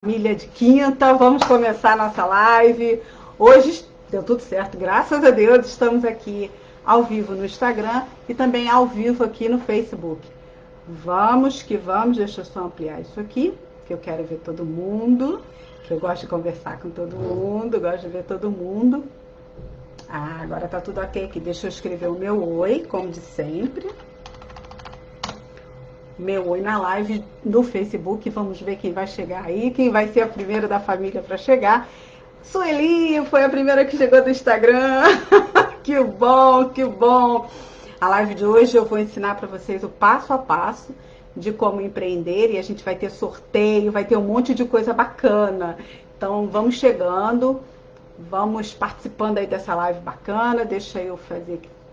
Família de quinta, vamos começar nossa live. Hoje deu tudo certo, graças a Deus. Estamos aqui ao vivo no Instagram e também ao vivo aqui no Facebook. Vamos que vamos, deixa eu só ampliar isso aqui, que eu quero ver todo mundo, que eu gosto de conversar com todo mundo, gosto de ver todo mundo. Agora tá tudo ok aqui. Deixa eu escrever o meu oi, como de sempre. Meu oi na live no Facebook, vamos ver quem vai chegar aí, quem vai ser a primeira da família para chegar. Sueli foi a primeira que chegou do Instagram. Que bom, que bom. A live de hoje eu vou ensinar para vocês o passo a passo de como empreender e a gente vai ter sorteio, vai ter um monte de coisa bacana. Então vamos chegando, vamos participando aí dessa live bacana. Deixa eu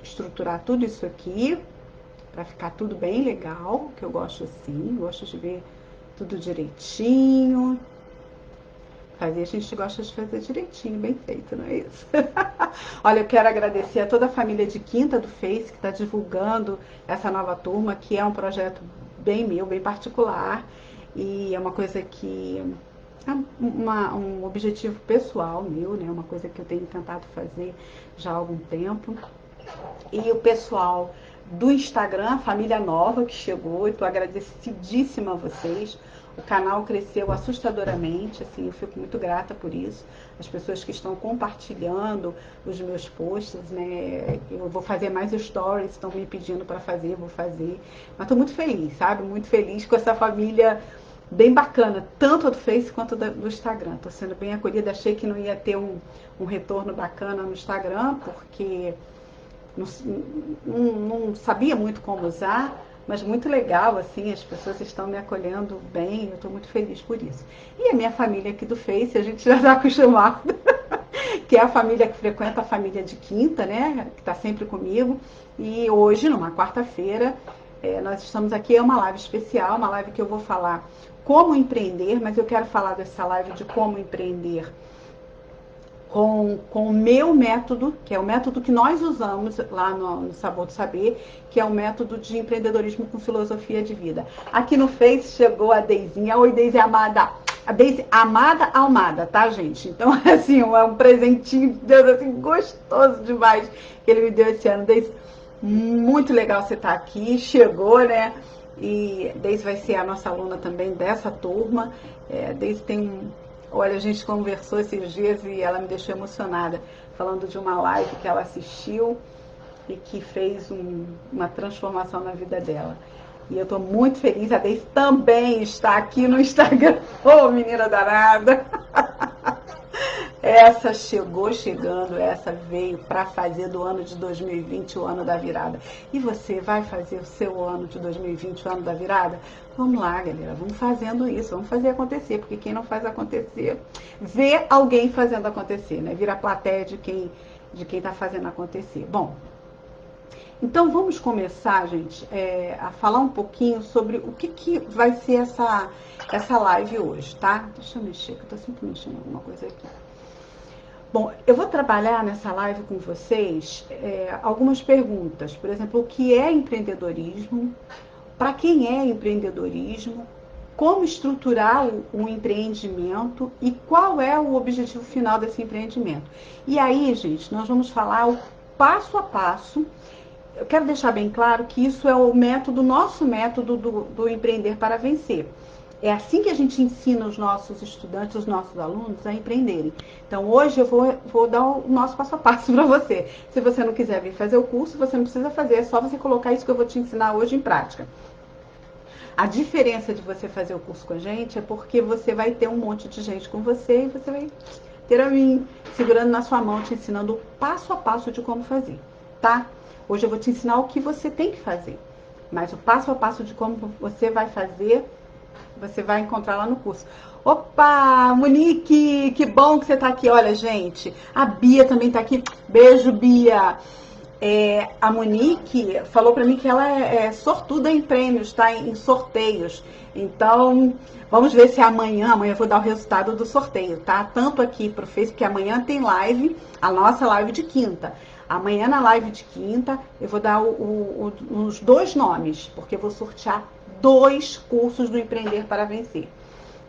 estruturar tudo isso aqui para ficar tudo bem legal, que eu gosto assim, gosto de ver tudo direitinho. A gente gosta de fazer direitinho, bem feito, não é isso? Olha, eu quero agradecer a toda a família de Quinta do Face que está divulgando essa nova turma, que é um projeto bem meu, bem particular, e é uma coisa que é um objetivo pessoal meu, né? Uma coisa que eu tenho tentado fazer já há algum tempo. E o pessoal do Instagram, a família nova que chegou, e estou agradecidíssima a vocês. O canal cresceu assustadoramente, assim, eu fico muito grata por isso. As pessoas que estão compartilhando os meus posts, né? Eu vou fazer mais stories, estão me pedindo para fazer, eu vou fazer. Mas estou muito feliz, sabe? Muito feliz com essa família bem bacana, tanto do Face quanto do Instagram. Estou sendo bem acolhida, achei que não ia ter um retorno bacana no Instagram, porque não sabia muito como usar, mas muito legal, assim, as pessoas estão me acolhendo bem, eu estou muito feliz por isso. E a minha família aqui do Face, a gente já está acostumado, que é a família que frequenta a família de Quinta, né, que está sempre comigo, e hoje, numa quarta-feira, nós estamos aqui, é uma live especial, uma live que eu vou falar como empreender, mas eu quero falar dessa live de como empreender com o meu método, que é o método que nós usamos lá no Sabor do Saber, que é o método de empreendedorismo com filosofia de vida. Aqui no Face chegou a Deizinha. Oi, Deise amada. A Deise amada Almada, tá, gente? Então, assim, é um presentinho de Deus, assim, gostoso demais que ele me deu esse ano. Deise, muito legal você estar aqui. Chegou, né? E Deise vai ser a nossa aluna também dessa turma. Deise tem Olha, a gente conversou esses dias e ela me deixou emocionada, falando de uma live que ela assistiu e que fez uma transformação na vida dela. E eu estou muito feliz, a Deise também está aqui no Instagram. Ô, menina danada! Essa chegando, essa veio para fazer do ano de 2020 o ano da virada. E você vai fazer o seu ano de 2020 o ano da virada? Vamos lá, galera, vamos fazendo isso, vamos fazer acontecer, porque quem não faz acontecer, vê alguém fazendo acontecer, né? Vira a plateia de quem está fazendo acontecer. Bom, então vamos começar, gente, a falar um pouquinho sobre o que vai ser essa live hoje, tá? Deixa eu mexer, que eu tô sempre mexendo em alguma coisa aqui. Bom, eu vou trabalhar nessa live com vocês algumas perguntas. Por exemplo, o que é empreendedorismo? Para quem é empreendedorismo? Como estruturar um empreendimento? E qual é o objetivo final desse empreendimento? E aí, gente, nós vamos falar o passo a passo. Eu quero deixar bem claro que isso é o nosso método do Empreender para Vencer. É assim que a gente ensina os nossos estudantes, os nossos alunos a empreenderem. Então, hoje eu vou dar o nosso passo a passo para você. Se você não quiser vir fazer o curso, você não precisa fazer, é só você colocar isso que eu vou te ensinar hoje em prática. A diferença de você fazer o curso com a gente é porque você vai ter um monte de gente com você e você vai ter a mim segurando na sua mão, te ensinando o passo a passo de como fazer, tá? Hoje eu vou te ensinar o que você tem que fazer, mas o passo a passo de como você vai fazer, você vai encontrar lá no curso. Opa, Monique, que bom que você tá aqui. Olha, gente, a Bia também tá aqui. Beijo, Bia. A Monique falou pra mim que ela é sortuda em prêmios, tá? Em sorteios. Então, vamos ver se amanhã eu vou dar o resultado do sorteio, tá? Tanto aqui pro Facebook, que amanhã tem live, a nossa live de quinta. Amanhã na live de quinta eu vou dar os 2 nomes, porque eu vou sortear 2 cursos do Empreender para Vencer.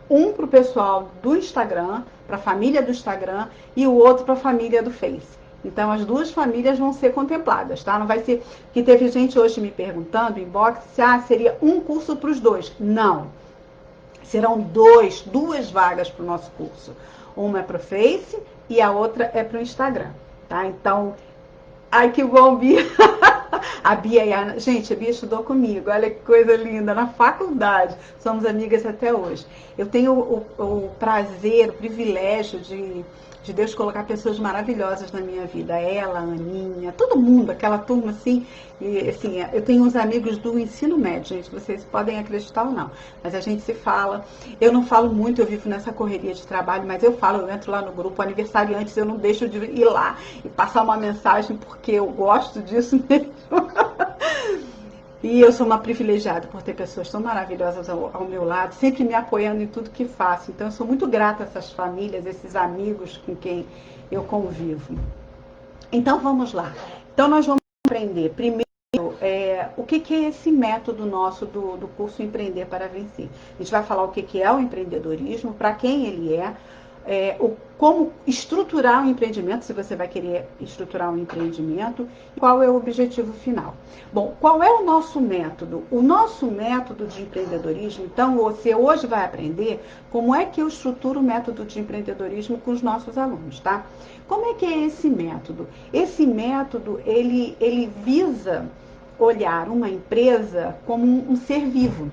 Um para o pessoal do Instagram, para a família do Instagram, e o outro para a família do Face. Então, as duas famílias vão ser contempladas, tá? Não vai ser... Que teve gente hoje me perguntando, inbox, se seria um curso para os dois. Não. Serão duas vagas para o nosso curso. Uma é para o Face e a outra é para o Instagram, tá? Então, ai que bom, Bia! A Bia e a Ana... Gente, a Bia estudou comigo, olha que coisa linda, na faculdade. Somos amigas até hoje. Eu tenho o prazer, o privilégio de Deus colocar pessoas maravilhosas na minha vida. Ela, a Aninha, todo mundo, aquela turma assim. E, assim, eu tenho uns amigos do ensino médio, gente, vocês podem acreditar ou não, mas a gente se fala. Eu não falo muito, eu vivo nessa correria de trabalho, mas eu falo, eu entro lá no grupo aniversariantes, eu não deixo de ir lá e passar uma mensagem, porque eu gosto disso mesmo. E eu sou uma privilegiada por ter pessoas tão maravilhosas ao meu lado, sempre me apoiando em tudo que faço. Então, eu sou muito grata a essas famílias, esses amigos com quem eu convivo. Então, vamos lá. Então, nós vamos aprender primeiro o que é esse método nosso do curso Empreender para Vencer. A gente vai falar o que é o empreendedorismo, para quem ele é, como estruturar um empreendimento, se você vai querer estruturar um empreendimento, qual é o objetivo final. Bom, qual é o nosso método? O nosso método de empreendedorismo, então, você hoje vai aprender como é que eu estruturo o método de empreendedorismo com os nossos alunos, tá? Como é que é esse método? Esse método, ele visa olhar uma empresa como um ser vivo.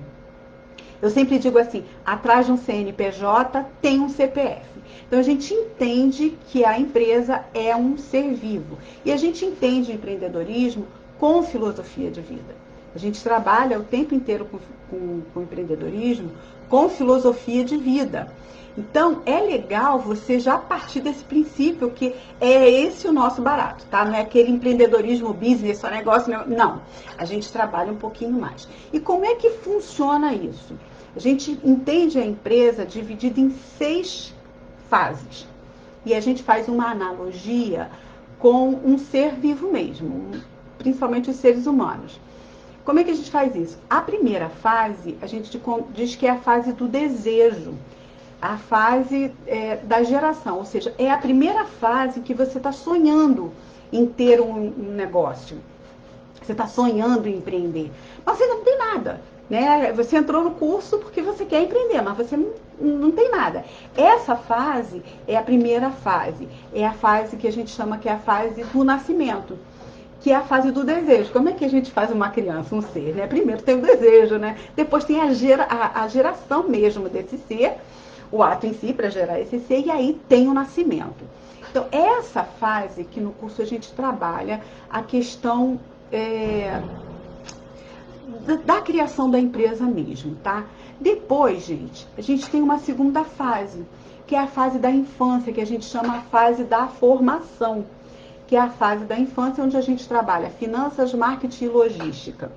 Eu sempre digo assim, atrás de um CNPJ tem um CPF. Então, a gente entende que a empresa é um ser vivo. E a gente entende o empreendedorismo com filosofia de vida. A gente trabalha o tempo inteiro com empreendedorismo com filosofia de vida. Então, é legal você já partir desse princípio que é esse o nosso barato, tá? Não é aquele empreendedorismo business, só negócio, não. A gente trabalha um pouquinho mais. E como é que funciona isso? A gente entende a empresa dividida em 6 fases. E a gente faz uma analogia com um ser vivo mesmo, principalmente os seres humanos. Como é que a gente faz isso? A primeira fase, a gente diz que é a fase do desejo, a fase da geração, ou seja, é a primeira fase que você está sonhando em ter um negócio. Você está sonhando em empreender, mas você não tem nada, né? Você entrou no curso porque você quer empreender, mas você não tem nada. Essa fase é a primeira fase, é a fase que a gente chama que é a fase do nascimento, que é a fase do desejo. Como é que a gente faz uma criança, um ser, né? Primeiro tem o desejo, né? Depois tem a geração mesmo desse ser, o ato em si para gerar esse ser, e aí tem o nascimento. Então, essa fase que no curso a gente trabalha a questão da criação da empresa mesmo, tá? Depois, gente, a gente tem uma segunda fase, que é a fase da infância, que a gente chama a fase da formação, que é a fase da infância onde a gente trabalha finanças, marketing e logística.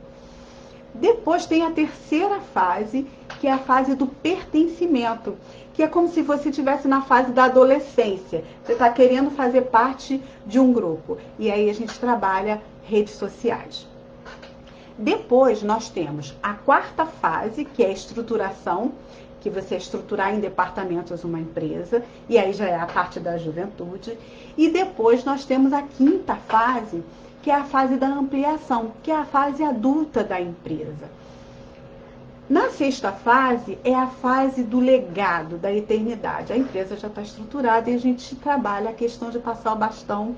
Depois tem a terceira fase, que é a fase do pertencimento, que é como se você estivesse na fase da adolescência. Você está querendo fazer parte de um grupo. E aí a gente trabalha redes sociais. Depois nós temos a quarta fase, que é a estruturação, que você estruturar em departamentos uma empresa, e aí já é a parte da juventude. E depois nós temos a quinta fase, que é a fase da ampliação, que é a fase adulta da empresa. Na sexta fase é a fase do legado, da eternidade. A empresa já está estruturada e a gente trabalha a questão de passar o bastão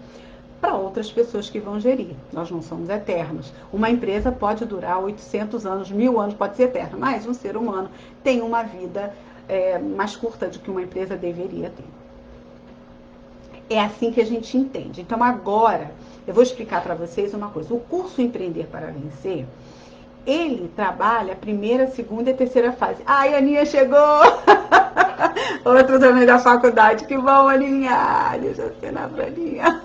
para outras pessoas que vão gerir. Nós não somos eternos. Uma empresa pode durar 800 anos, 1000 anos, pode ser eterna, mas um ser humano tem uma vida mais curta do que uma empresa deveria ter. É assim que a gente entende. Então agora, eu vou explicar para vocês uma coisa. O curso Empreender para Vencer, ele trabalha a primeira, segunda e terceira fase. Ai, a Aninha chegou! Outro também da faculdade. Que bom, Aninha! Deixa eu ser na Aninha.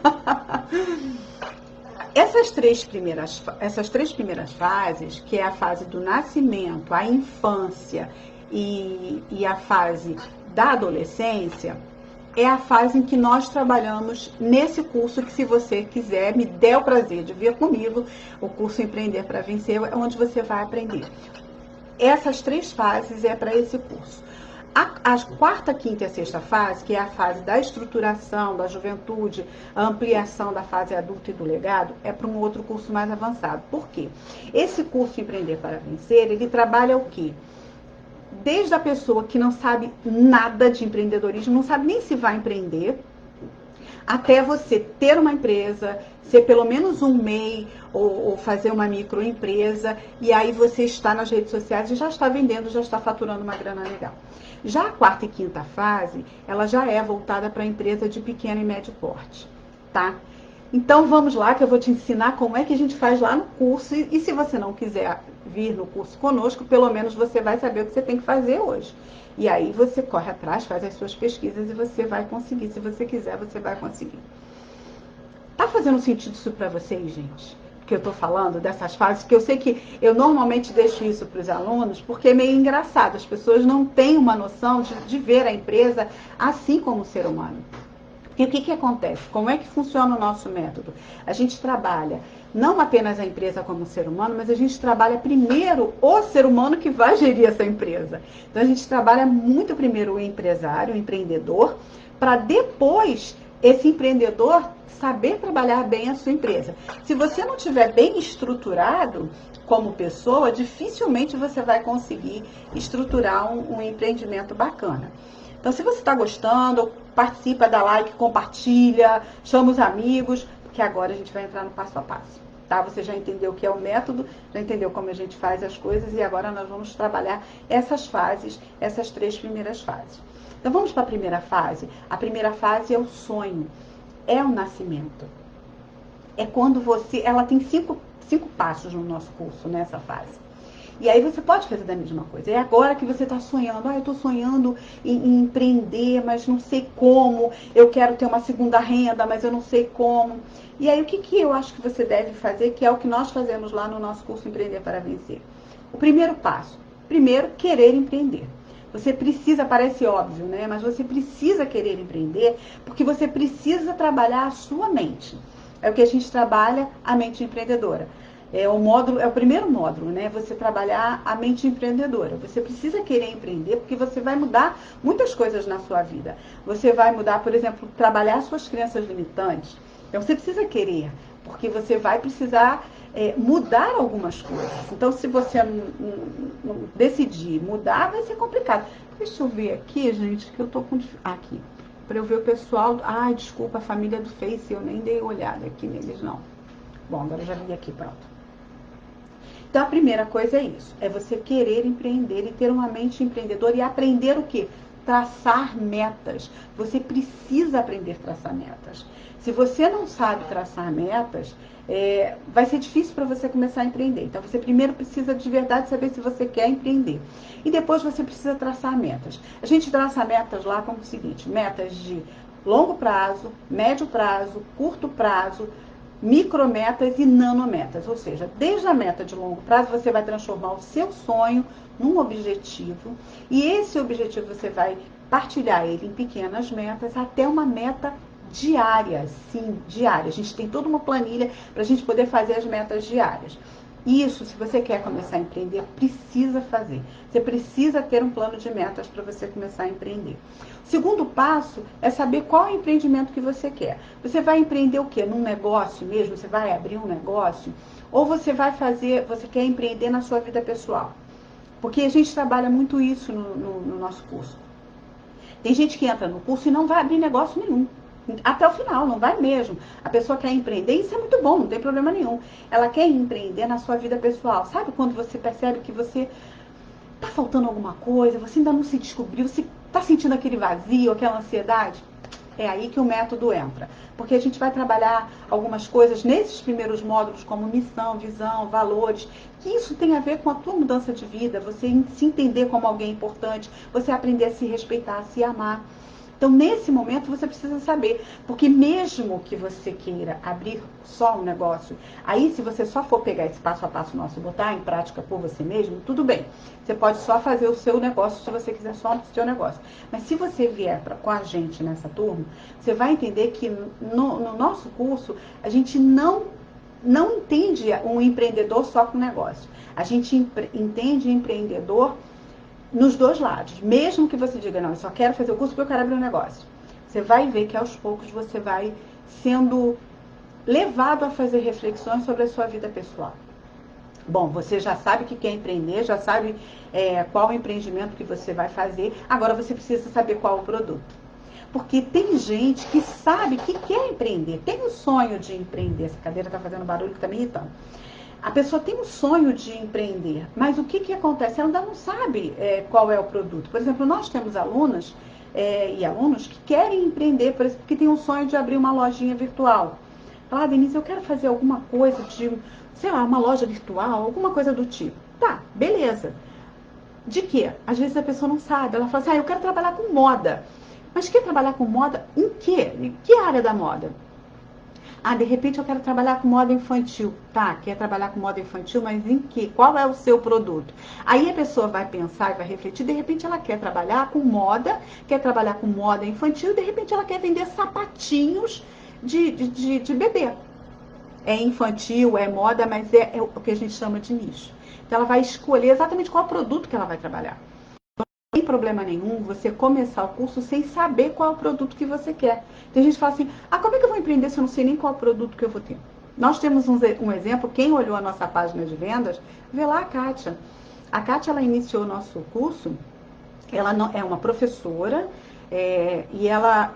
Essas três primeiras fases, que é a fase do nascimento, a infância e a fase da adolescência, é a fase em que nós trabalhamos nesse curso, que se você quiser, me dê o prazer de vir comigo, o curso Empreender para Vencer, é onde você vai aprender. Essas três fases é para esse curso. A quarta, quinta e a sexta fase, que é a fase da estruturação, da juventude, a ampliação da fase adulta e do legado, é para um outro curso mais avançado. Por quê? Esse curso Empreender para Vencer, ele trabalha o quê? Desde a pessoa que não sabe nada de empreendedorismo, não sabe nem se vai empreender, até você ter uma empresa, ser pelo menos um MEI ou fazer uma microempresa, e aí você está nas redes sociais e já está vendendo, já está faturando uma grana legal. Já a quarta e quinta fase, ela já é voltada para a empresa de pequeno e médio porte, tá? Então vamos lá que eu vou te ensinar como é que a gente faz lá no curso, e se você não quiser vir no curso conosco, pelo menos você vai saber o que você tem que fazer hoje. E aí você corre atrás, faz as suas pesquisas e você vai conseguir. Se você quiser, você vai conseguir. Tá fazendo sentido isso para vocês, gente? Que eu tô falando dessas fases, que eu sei que eu normalmente deixo isso para os alunos, porque é meio engraçado. As pessoas não têm uma noção de ver a empresa assim como o ser humano. E o que acontece? Como é que funciona o nosso método? A gente trabalha não apenas a empresa como ser humano, mas a gente trabalha primeiro o ser humano que vai gerir essa empresa. Então a gente trabalha muito primeiro o empresário, o empreendedor, para depois esse empreendedor saber trabalhar bem a sua empresa. Se você não tiver bem estruturado como pessoa, dificilmente você vai conseguir estruturar um empreendimento bacana. Então, se você está gostando, participa, dá like, compartilha, chama os amigos, porque agora a gente vai entrar no passo a passo, tá? Você já entendeu o que é o método, já entendeu como a gente faz as coisas, e agora nós vamos trabalhar essas fases, essas 3 primeiras fases. Então, vamos para a primeira fase. A primeira fase é o sonho, é o nascimento. É quando você... Ela tem cinco passos no nosso curso, nessa fase. E aí você pode fazer da mesma coisa. É agora que você está sonhando. Eu estou sonhando em empreender, mas não sei como. Eu quero ter uma segunda renda, mas eu não sei como. E aí o que eu acho que você deve fazer, que é o que nós fazemos lá no nosso curso Empreender para Vencer? O primeiro passo. Primeiro, querer empreender. Você precisa, parece óbvio, né? Mas você precisa querer empreender porque você precisa trabalhar a sua mente. É o que a gente trabalha, a mente empreendedora. É o primeiro módulo, né? Você trabalhar a mente empreendedora. Você precisa querer empreender porque você vai mudar muitas coisas na sua vida. Você vai mudar, por exemplo, trabalhar suas crenças limitantes. Então você precisa querer, porque você vai precisar mudar algumas coisas. Então se você não decidir mudar, vai ser complicado. Deixa eu ver aqui, gente, que eu tô com... Aqui, para eu ver o pessoal... Ai, desculpa, a família do Face, eu nem dei olhada aqui neles, não. Bom, agora eu já vi aqui, pronto. Então, a primeira coisa é isso, é você querer empreender e ter uma mente empreendedora e aprender o quê? Traçar metas. Você precisa aprender a traçar metas. Se você não sabe traçar metas, vai ser difícil para você começar a empreender. Então, você primeiro precisa de verdade saber se você quer empreender. E depois você precisa traçar metas. A gente traça metas lá como o seguinte, metas de longo prazo, médio prazo, curto prazo, micrometas e nanometas, ou seja, desde a meta de longo prazo você vai transformar o seu sonho num objetivo, e esse objetivo você vai partilhar ele em pequenas metas até uma meta diária, sim, diária. A gente tem toda uma planilha para a gente poder fazer as metas diárias. Isso, se você quer começar a empreender, precisa fazer. Você precisa ter um plano de metas para você começar a empreender. O segundo passo é saber qual é o empreendimento que você quer. Você vai empreender o quê? Num negócio mesmo? Você vai abrir um negócio? Ou você quer empreender na sua vida pessoal? Porque a gente trabalha muito isso no nosso curso. Tem gente que entra no curso e não vai abrir negócio nenhum. Até o final, não vai mesmo. A pessoa quer empreender, isso é muito bom, não tem problema nenhum. Ela quer empreender na sua vida pessoal. Sabe quando você percebe que você tá faltando alguma coisa, você ainda não se descobriu, você tá sentindo aquele vazio, aquela ansiedade? É aí que o método entra. Porque a gente vai trabalhar algumas coisas nesses primeiros módulos, como missão, visão, valores, que isso tem a ver com a tua mudança de vida, você se entender como alguém importante, você aprender a se respeitar, a se amar. Então, nesse momento, você precisa saber, porque mesmo que você queira abrir só um negócio, aí se você só for pegar esse passo a passo nosso e botar em prática por você mesmo, tudo bem. Você pode só fazer o seu negócio, se você quiser só o seu negócio. Mas se você vier com a gente nessa turma, você vai entender que no nosso curso, a gente não entende um empreendedor só com negócio. A gente entende empreendedor nos dois lados. Mesmo que você diga, não, eu só quero fazer o curso porque eu quero abrir um negócio. Você vai ver que aos poucos você vai sendo levado a fazer reflexões sobre a sua vida pessoal. Bom, você já sabe que quer empreender, já sabe qual o empreendimento que você vai fazer, agora você precisa saber qual o produto. Porque tem gente que sabe que quer empreender, tem um sonho de empreender. Essa cadeira está fazendo barulho que está me irritando. A pessoa tem um sonho de empreender, mas o que acontece? Ela ainda não sabe qual é o produto. Por exemplo, nós temos alunas e alunos que querem empreender, por exemplo, que tem um sonho de abrir uma lojinha virtual. Fala, Denise, eu quero fazer alguma coisa de, sei lá, uma loja virtual, alguma coisa do tipo. Tá, beleza. De quê? Às vezes a pessoa não sabe. Ela fala assim, eu quero trabalhar com moda. Mas quer trabalhar com moda em quê? Em que área da moda? Ah, de repente eu quero trabalhar com moda infantil. Tá, quer trabalhar com moda infantil, mas em que? Qual é o seu produto? Aí a pessoa vai pensar e vai refletir, de repente ela quer trabalhar com moda infantil, e de repente ela quer vender sapatinhos de bebê. É infantil, é moda, mas é o que a gente chama de nicho. Então ela vai escolher exatamente qual produto que ela vai trabalhar. Não tem problema nenhum você começar o curso sem saber qual é o produto que você quer. Tem gente que fala assim, como é que eu vou empreender se eu não sei nem qual é o produto que eu vou ter? Nós temos um exemplo, quem olhou a nossa página de vendas, vê lá a Kátia. A Kátia, ela iniciou o nosso curso, ela não, é uma professora, e ela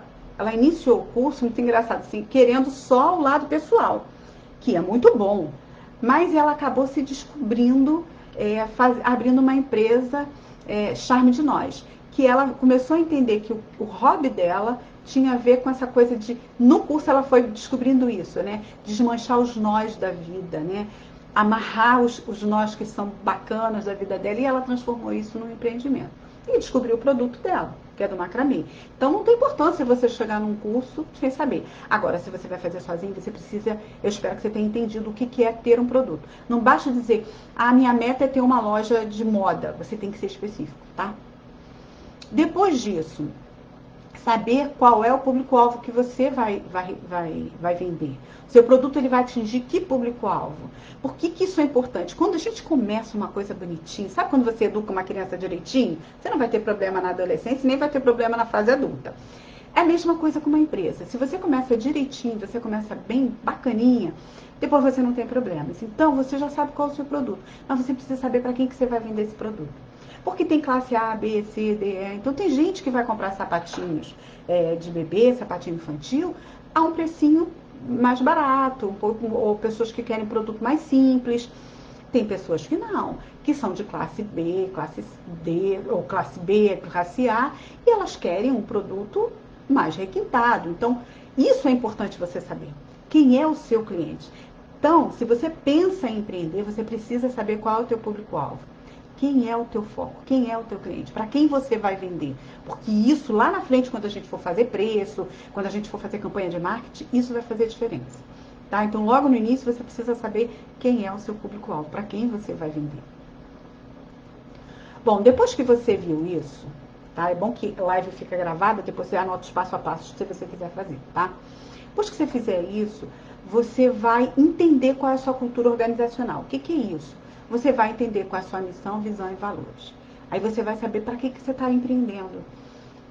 iniciou o curso, muito engraçado, assim, querendo só o lado pessoal, que é muito bom, mas ela acabou se descobrindo, abrindo uma empresa, Charme de Nós, que ela começou a entender que o hobby dela tinha a ver com essa coisa de, no curso ela foi descobrindo isso, né? Desmanchar os nós da vida, né? Amarrar os nós que são bacanas da vida dela, e ela transformou isso num empreendimento. E descobriu o produto dela, que é do macramê. Então não tem importância você chegar num curso sem saber. Agora, se você vai fazer sozinho, você precisa, eu espero que você tenha entendido o que é ter um produto. Não basta dizer, minha meta é ter uma loja de moda. Você tem que ser específico, tá? Depois disso, saber qual é o público-alvo que você vai vender. O seu produto ele vai atingir que público-alvo? Por que isso é importante? Quando a gente começa uma coisa bonitinha, sabe quando você educa uma criança direitinho? Você não vai ter problema na adolescência, nem vai ter problema na fase adulta. É a mesma coisa com uma empresa. Se você começa direitinho, você começa bem bacaninha, depois você não tem problemas. Então, você já sabe qual é o seu produto. Mas você precisa saber para quem que você vai vender esse produto. Porque tem classe A, B, C, D, E. Então tem gente que vai comprar sapatinhos de bebê, sapatinho infantil, a um precinho mais barato, ou pessoas que querem produto mais simples. Tem pessoas que não, que são de classe B, classe D, ou classe B, classe A, e elas querem um produto mais requintado. Então, isso é importante você saber. Quem é o seu cliente? Então, se você pensa em empreender, você precisa saber qual é o teu público-alvo. Quem é o teu foco? Quem é o teu cliente? Para quem você vai vender? Porque isso lá na frente, quando a gente for fazer preço, quando a gente for fazer campanha de marketing, isso vai fazer diferença. Tá? Então, logo no início, você precisa saber quem é o seu público-alvo, para quem você vai vender. Bom, depois que você viu isso, tá? É bom que a live fica gravada, depois você anota os passo a passo, se você quiser fazer, tá? Depois que você fizer isso, você vai entender qual é a sua cultura organizacional. O que é isso? Você vai entender qual é a sua missão, visão e valores. Aí você vai saber para que você está empreendendo.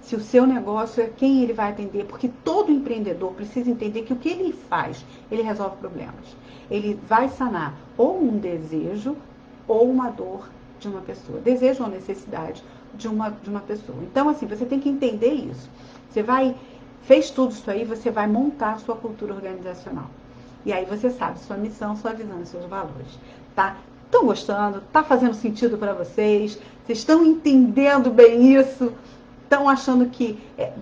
Se o seu negócio é quem ele vai atender, porque todo empreendedor precisa entender que o que ele faz, ele resolve problemas. Ele vai sanar ou um desejo ou uma dor de uma pessoa. Desejo ou necessidade de uma pessoa. Então, assim, você tem que entender isso. Fez tudo isso aí, você vai montar a sua cultura organizacional. E aí você sabe sua missão, sua visão e seus valores, tá? Estão gostando? Está fazendo sentido para vocês? Vocês estão entendendo bem isso? Estão achando que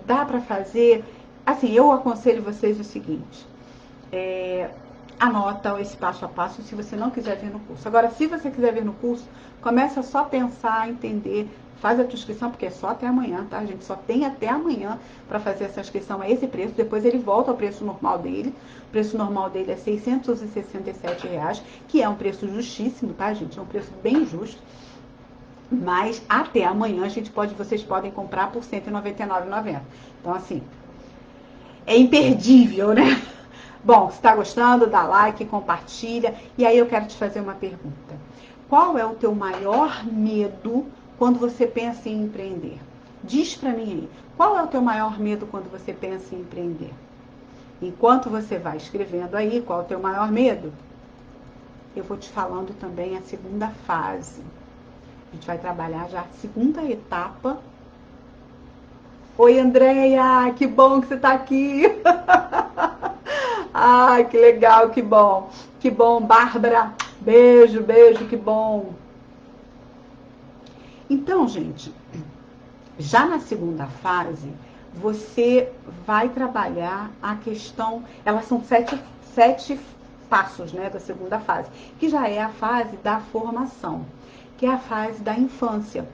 dá para fazer? Assim, eu aconselho vocês o seguinte, anota esse passo a passo se você não quiser vir no curso. Agora, se você quiser vir no curso, começa só a pensar, entender, faz a tua inscrição, porque é só até amanhã, tá? A gente só tem até amanhã para fazer essa inscrição a esse preço, depois ele volta ao preço normal dele. O preço normal dele é R$ 667, que é um preço justíssimo, tá, gente? É um preço bem justo. Mas até amanhã vocês podem comprar por R$ 199,90. Então, assim, é imperdível, né? Bom, se está gostando, dá like, compartilha. E aí eu quero te fazer uma pergunta. Qual é o teu maior medo quando você pensa em empreender? Diz para mim aí, qual é o teu maior medo quando você pensa em empreender? Enquanto você vai escrevendo aí qual é o teu maior medo, eu vou te falando também a segunda fase. A gente vai trabalhar já a segunda etapa. Oi, Andréia, que bom que você está aqui. Ai, que legal, que bom. Que bom, Bárbara. Beijo, beijo, que bom. Então, gente, já na segunda fase, você vai trabalhar a questão. Elas são sete passos, né, da segunda fase, que já é a fase da formação, que é a fase da infância,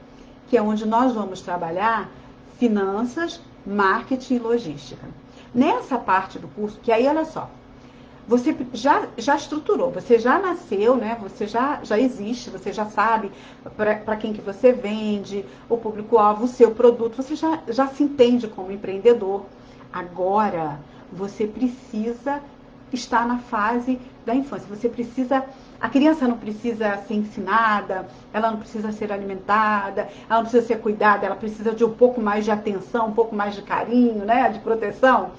que é onde nós vamos trabalhar finanças, marketing e logística. Nessa parte do curso, que aí, olha só, você já estruturou, você já nasceu, né? Você já existe, você já sabe para quem que você vende, o público-alvo, o seu produto, você já se entende como empreendedor. Agora, você precisa estar na fase da infância. Você precisa. A criança não precisa ser ensinada, ela não precisa ser alimentada, ela não precisa ser cuidada, ela precisa de um pouco mais de atenção, um pouco mais de carinho, né? De proteção.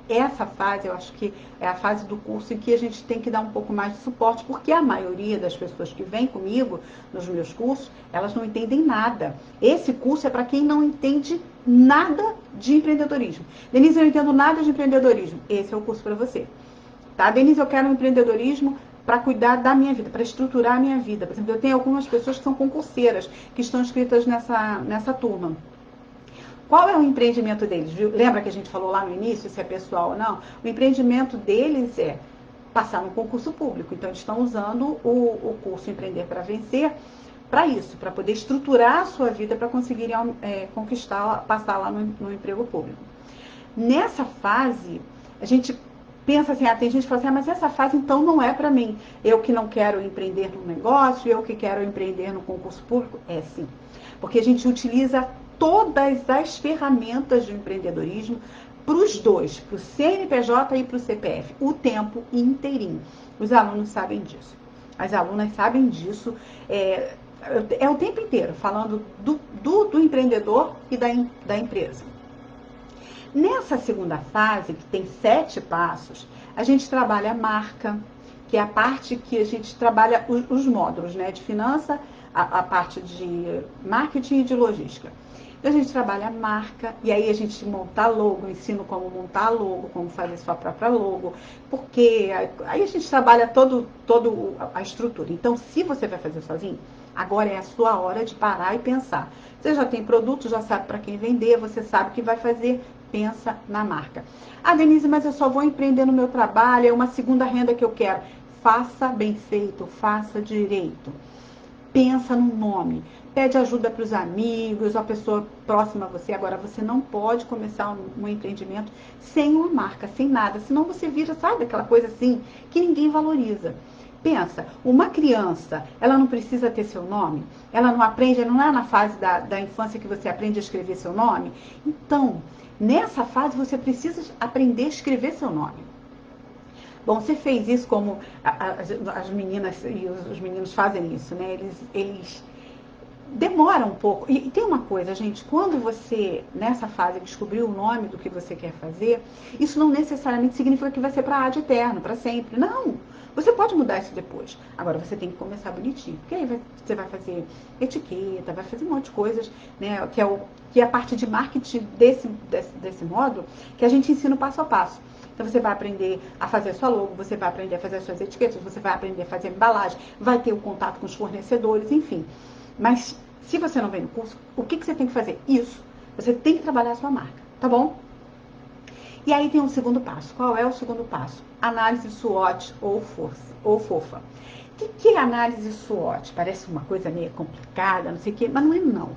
Essa fase, eu acho que é a fase do curso em que a gente tem que dar um pouco mais de suporte, porque a maioria das pessoas que vem comigo nos meus cursos, elas não entendem nada. Esse curso é para quem não entende nada de empreendedorismo. Denise, eu não entendo nada de empreendedorismo. Esse é o curso para você. Tá, Denise, eu quero um empreendedorismo para cuidar da minha vida, para estruturar a minha vida. Por exemplo, eu tenho algumas pessoas que são concurseiras, que estão inscritas nessa turma. Qual é o empreendimento deles? Viu? Lembra que a gente falou lá no início, se é pessoal ou não? O empreendimento deles é passar no concurso público. Então, eles estão usando o curso Empreender para Vencer para isso, para poder estruturar a sua vida para conseguirem conquistar, passar lá no emprego público. Nessa fase, a gente pensa assim, tem gente que fala assim, mas essa fase então não é para mim. Eu que não quero empreender no negócio, eu que quero empreender no concurso público. É sim, porque a gente utiliza todas as ferramentas do empreendedorismo para os dois, para o CNPJ e para o CPF, o tempo inteirinho. Os alunos sabem disso. As alunas sabem disso. É o tempo inteiro, falando do empreendedor e da empresa. Nessa segunda fase, que tem 7 passos, a gente trabalha a marca, que é a parte que a gente trabalha os módulos, né, de finança, a parte de marketing e de logística. Então, a gente trabalha a marca, e aí a gente monta a logo, ensino como montar a logo, como fazer sua própria logo, porque aí a gente trabalha toda a estrutura. Então, se você vai fazer sozinho, agora é a sua hora de parar e pensar. Você já tem produto, já sabe para quem vender, você sabe o que vai fazer, pensa na marca. Ah, Denise, mas eu só vou empreender no meu trabalho, é uma segunda renda que eu quero. Faça bem feito, faça direito. Pensa no nome, pede ajuda para os amigos, a pessoa próxima a você. Agora, você não pode começar um empreendimento sem uma marca, sem nada, senão você vira, sabe, aquela coisa assim, que ninguém valoriza. Pensa, uma criança, ela não precisa ter seu nome? Ela não aprende, não é na fase da infância que você aprende a escrever seu nome? Então, nessa fase você precisa aprender a escrever seu nome. Bom, você fez isso como as meninas e os meninos fazem isso, né? Eles demoram um pouco. E tem uma coisa, gente, quando você, nessa fase, descobriu o nome do que você quer fazer, isso não necessariamente significa que vai ser para ad eterno, para sempre. Não! Você pode mudar isso depois. Agora, você tem que começar bonitinho. Porque aí você vai fazer etiqueta, vai fazer um monte de coisas, né? Que é a parte de marketing desse módulo, que a gente ensina o passo a passo. Então, você vai aprender a fazer a sua logo, você vai aprender a fazer as suas etiquetas, você vai aprender a fazer a embalagem, vai ter o contato com os fornecedores, enfim. Mas, se você não vem no curso, o que você tem que fazer? Isso. Você tem que trabalhar a sua marca, tá bom? E aí tem um segundo passo. Qual é o segundo passo? Análise SWOT ou FOFA. O que é análise SWOT? Parece uma coisa meio complicada, não sei o quê, mas não é não.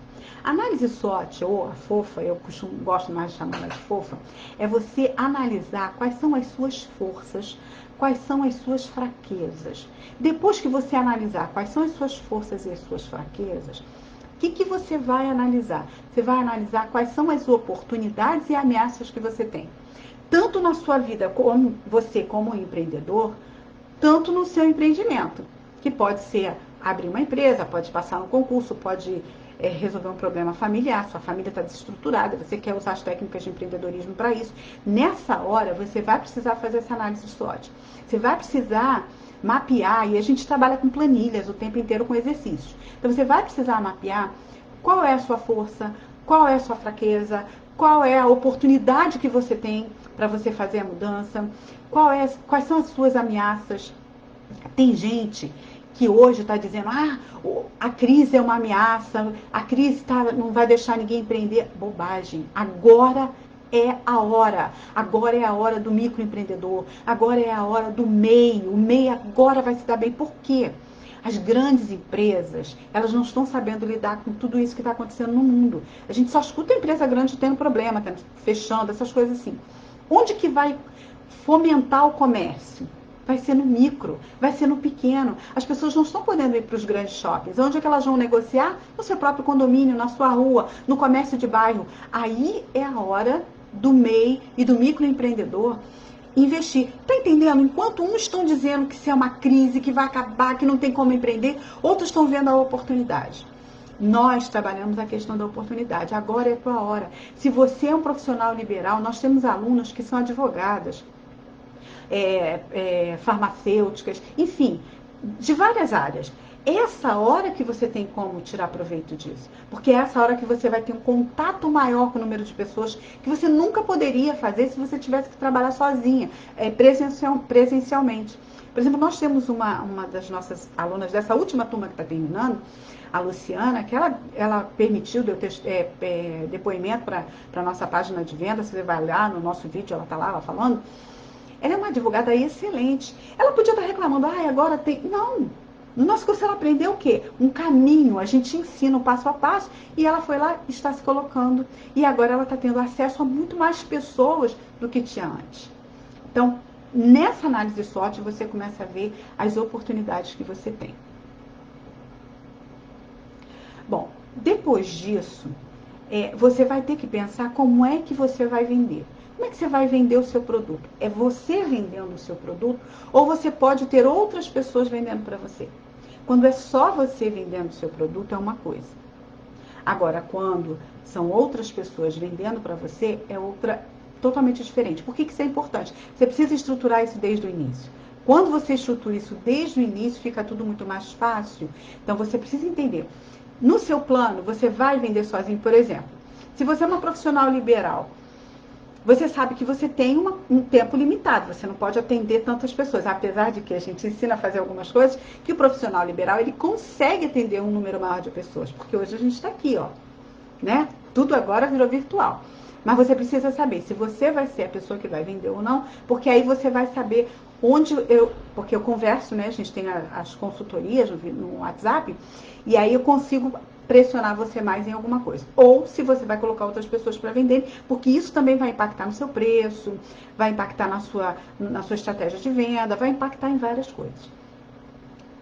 Análise SWOT ou a FOFA, eu gosto mais de chamar ela de FOFA, é você analisar quais são as suas forças, quais são as suas fraquezas. Depois que você analisar quais são as suas forças e as suas fraquezas, o que você vai analisar? Você vai analisar quais são as oportunidades e ameaças que você tem. Tanto na sua vida, como você como empreendedor, tanto no seu empreendimento, que pode ser abrir uma empresa, pode passar no concurso, pode resolver um problema familiar, sua família está desestruturada, você quer usar as técnicas de empreendedorismo para isso. Nessa hora, você vai precisar fazer essa análise de SWOT. Você vai precisar mapear, e a gente trabalha com planilhas o tempo inteiro com exercícios. Então, você vai precisar mapear qual é a sua força, qual é a sua fraqueza, qual é a oportunidade que você tem para você fazer a mudança, quais são as suas ameaças. Tem gente que hoje está dizendo, a crise é uma ameaça, a crise não vai deixar ninguém empreender. Bobagem. Agora é a hora do microempreendedor, agora é a hora do MEI, o MEI agora vai se dar bem. Por quê? As grandes empresas, elas não estão sabendo lidar com tudo isso que está acontecendo no mundo. A gente só escuta a empresa grande tendo problema, fechando, essas coisas assim. Onde que vai fomentar o comércio? Vai ser no micro, vai ser no pequeno. As pessoas não estão podendo ir para os grandes shoppings. Onde é que elas vão negociar? No seu próprio condomínio, na sua rua, no comércio de bairro. Aí é a hora do MEI e do microempreendedor investir. Tá entendendo? Enquanto uns estão dizendo que isso é uma crise, que vai acabar, que não tem como empreender, outros estão vendo a oportunidade. Nós trabalhamos a questão da oportunidade. Agora é a tua hora. Se você é um profissional liberal, nós temos alunas que são advogadas, farmacêuticas, enfim, de várias áreas. Essa hora que você tem como tirar proveito disso. Porque é essa hora que você vai ter um contato maior com o número de pessoas que você nunca poderia fazer se você tivesse que trabalhar sozinha, presencialmente. Por exemplo, nós temos uma das nossas alunas dessa última turma que está terminando, a Luciana, que ela permitiu de eu ter depoimento para a nossa página de venda. Você vai lá no nosso vídeo, ela está lá falando. Ela é uma advogada excelente. Ela podia estar reclamando, agora tem... Não! No nosso curso ela aprendeu o quê? Um caminho, a gente ensina o passo a passo, e ela foi lá e está se colocando. E agora ela está tendo acesso a muito mais pessoas do que tinha antes. Então, nessa análise de SWOT, você começa a ver as oportunidades que você tem. Bom, depois disso, você vai ter que pensar como é que você vai vender. Como é que você vai vender o seu produto? É você vendendo o seu produto ou você pode ter outras pessoas vendendo para você? Quando é só você vendendo o seu produto, é uma coisa. Agora, quando são outras pessoas vendendo para você, é outra totalmente diferente. Por que isso é importante? Você precisa estruturar isso desde o início. Quando você estrutura isso desde o início, fica tudo muito mais fácil. Então, você precisa entender. No seu plano, você vai vender sozinho, por exemplo. Se você é uma profissional liberal, você sabe que você tem um tempo limitado, você não pode atender tantas pessoas, apesar de que a gente ensina a fazer algumas coisas, que o profissional liberal, ele consegue atender um número maior de pessoas, porque hoje a gente está aqui, né? Tudo agora virou virtual. Mas você precisa saber se você vai ser a pessoa que vai vender ou não, porque aí você vai saber porque eu converso, né? A gente tem as consultorias no WhatsApp, e aí eu consigo pressionar você mais em alguma coisa. Ou se você vai colocar outras pessoas para vender, porque isso também vai impactar no seu preço, vai impactar na sua estratégia de venda, vai impactar em várias coisas.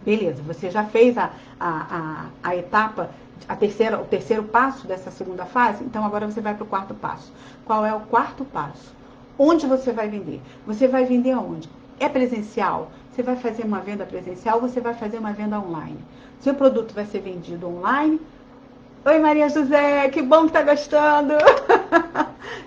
Beleza, você já fez a etapa, o terceiro passo dessa segunda fase, então agora você vai para o quarto passo. Qual é o quarto passo? Onde você vai vender? Você vai vender aonde? É presencial? Você vai fazer uma venda presencial ou você vai fazer uma venda online? Seu produto vai ser vendido online? Oi, Maria José, que bom que tá gostando!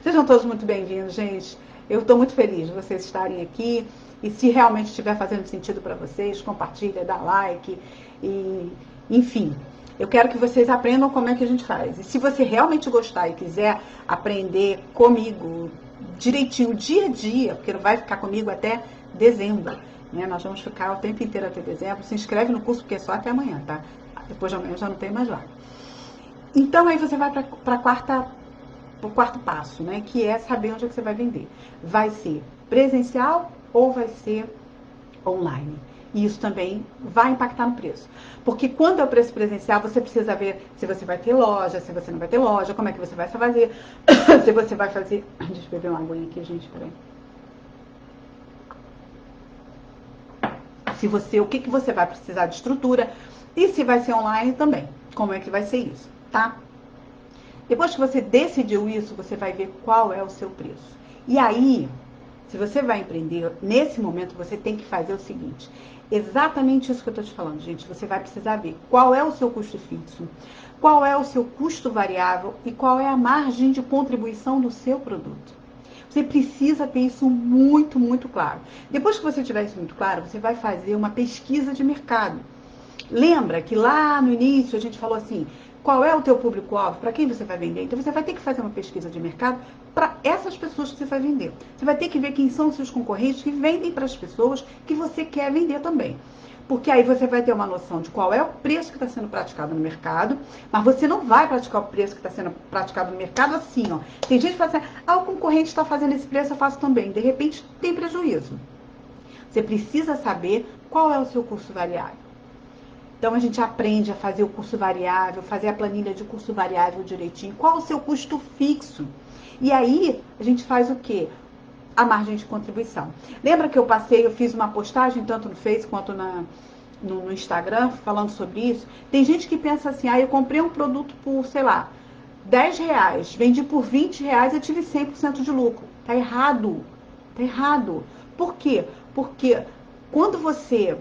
Sejam todos muito bem-vindos, gente. Eu estou muito feliz de vocês estarem aqui. E se realmente estiver fazendo sentido para vocês, compartilha, dá like. E, enfim, eu quero que vocês aprendam como é que a gente faz. E se você realmente gostar e quiser aprender comigo direitinho, dia a dia, porque não vai ficar comigo até dezembro, né? Nós vamos ficar o tempo inteiro até dezembro. Se inscreve no curso, porque é só até amanhã, tá? Depois de amanhã já não tem mais lá. Então, aí você vai para o quarto passo, né? Que é saber onde é que você vai vender. Vai ser presencial ou vai ser online? E isso também vai impactar no preço. Porque quando é o preço presencial, você precisa ver se você vai ter loja, se você não vai ter loja, como é que você vai fazer, se você vai fazer... Deixa eu beber uma aguinha aqui, gente, peraí. O que você vai precisar de estrutura e se vai ser online também. Como é que vai ser isso, tá? Depois que você decidiu isso, você vai ver qual é o seu preço. E aí, Se você vai empreender, nesse momento você tem que fazer o seguinte, exatamente isso que eu estou te falando, gente. Você vai precisar ver qual é o seu custo fixo, qual é o seu custo variável e qual é a margem de contribuição do seu produto. Você precisa ter isso muito, muito claro. Depois que você tiver isso muito claro, você vai fazer uma pesquisa de mercado. Lembra que lá no início a gente falou assim, qual é o teu público-alvo, para quem você vai vender? Então você vai ter que fazer uma pesquisa de mercado para essas pessoas que você vai vender. Você vai ter que ver quem são os seus concorrentes que vendem para as pessoas que você quer vender também. Porque aí você vai ter uma noção de qual é o preço que está sendo praticado no mercado, mas você não vai praticar o preço que está sendo praticado no mercado assim, ó. Tem gente que fala assim, o concorrente está fazendo esse preço, eu faço também. De repente tem prejuízo. Você precisa saber qual é o seu custo variável. Então a gente aprende a fazer o custo variável, fazer a planilha de custo variável direitinho. Qual o seu custo fixo? E aí a gente faz o quê? A margem de contribuição. Lembra que eu fiz uma postagem tanto no Face quanto no Instagram falando sobre isso? Tem gente que pensa assim, eu comprei um produto por, sei lá, R$10, vendi por R$20, eu tive 100% de lucro. Tá errado. Tá errado. Por quê? Porque quando você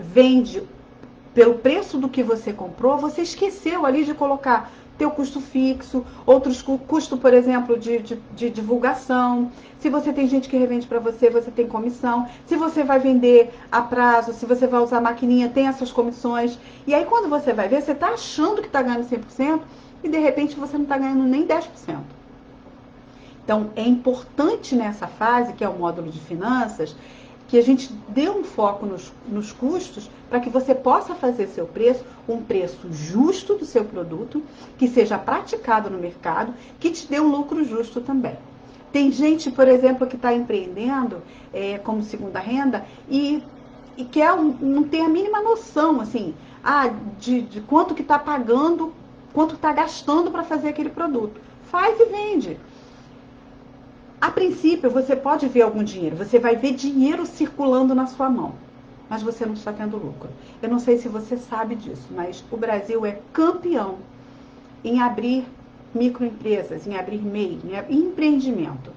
vende pelo preço do que você comprou, você esqueceu ali de colocar teu custo fixo, outros custo, por exemplo, de divulgação. Se você tem gente que revende para você, você tem comissão. Se você vai vender a prazo, se você vai usar a maquininha, tem essas comissões. E aí, quando você vai ver, você está achando que está ganhando 100% e, de repente, você não está ganhando nem 10%. Então, é importante nessa fase, que é o módulo de finanças, que a gente dê um foco nos custos para que você possa fazer seu preço, um preço justo do seu produto, que seja praticado no mercado, que te dê um lucro justo também. Tem gente, por exemplo, que está empreendendo como segunda renda e não tem a mínima noção, assim, de quanto que está pagando, quanto está gastando para fazer aquele produto. Faz e vende. A princípio, você pode ver algum dinheiro, você vai ver dinheiro circulando na sua mão, mas você não está tendo lucro. Eu não sei se você sabe disso, mas o Brasil é campeão em abrir microempresas, em abrir MEI, em empreendimento.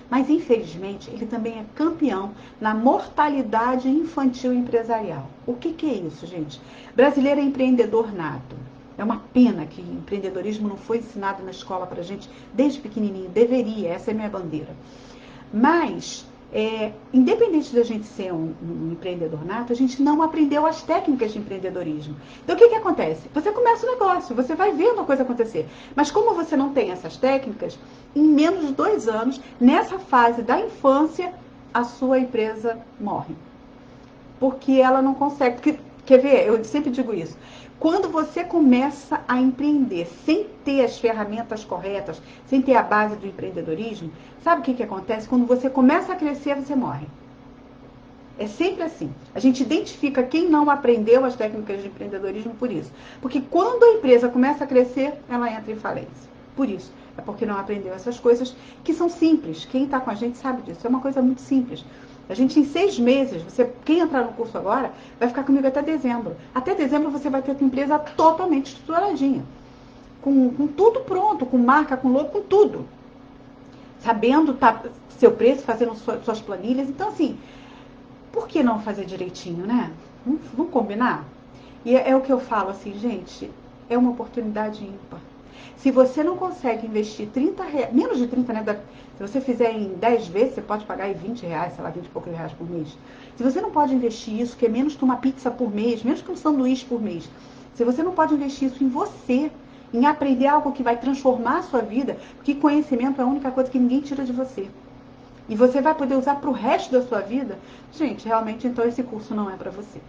Mas, infelizmente, ele também é campeão na mortalidade infantil empresarial. O que é isso, gente? Brasileiro é empreendedor nato. É uma pena que empreendedorismo não foi ensinado na escola para a gente desde pequenininho. Deveria, essa é a minha bandeira. Mas, independente da gente ser um empreendedor nato, a gente não aprendeu as técnicas de empreendedorismo. Então, o que acontece? Você começa o negócio, você vai vendo a coisa acontecer. Mas como você não tem essas técnicas, em menos de 2 anos, nessa fase da infância, a sua empresa morre. Porque ela não consegue. Quer ver? Eu sempre digo isso. Quando você começa a empreender sem ter as ferramentas corretas, sem ter a base do empreendedorismo, sabe o que acontece? Quando você começa a crescer, você morre. É sempre assim. A gente identifica quem não aprendeu as técnicas de empreendedorismo por isso. Porque quando a empresa começa a crescer, ela entra em falência. Por isso. É porque não aprendeu essas coisas que são simples. Quem está com a gente sabe disso. É uma coisa muito simples. A gente, em 6 meses, quem entrar no curso agora, vai ficar comigo até dezembro. Até dezembro você vai ter a tua empresa totalmente estruturadinha. Com tudo pronto, com marca, com logo, com tudo. Sabendo seu preço, fazendo suas planilhas. Então, assim, por que não fazer direitinho, né? Vamos combinar? E é o que eu falo assim, gente, é uma oportunidade ímpar. Se você não consegue investir R$30, menos de 30, né? Se você fizer em 10 vezes, você pode pagar aí R$20, sei lá, 20 e poucos reais por mês. Se você não pode investir isso, que é menos que uma pizza por mês, menos que um sanduíche por mês, se você não pode investir isso em você, em aprender algo que vai transformar a sua vida, porque conhecimento é a única coisa que ninguém tira de você. E você vai poder usar para o resto da sua vida, gente, realmente, então esse curso não é para você.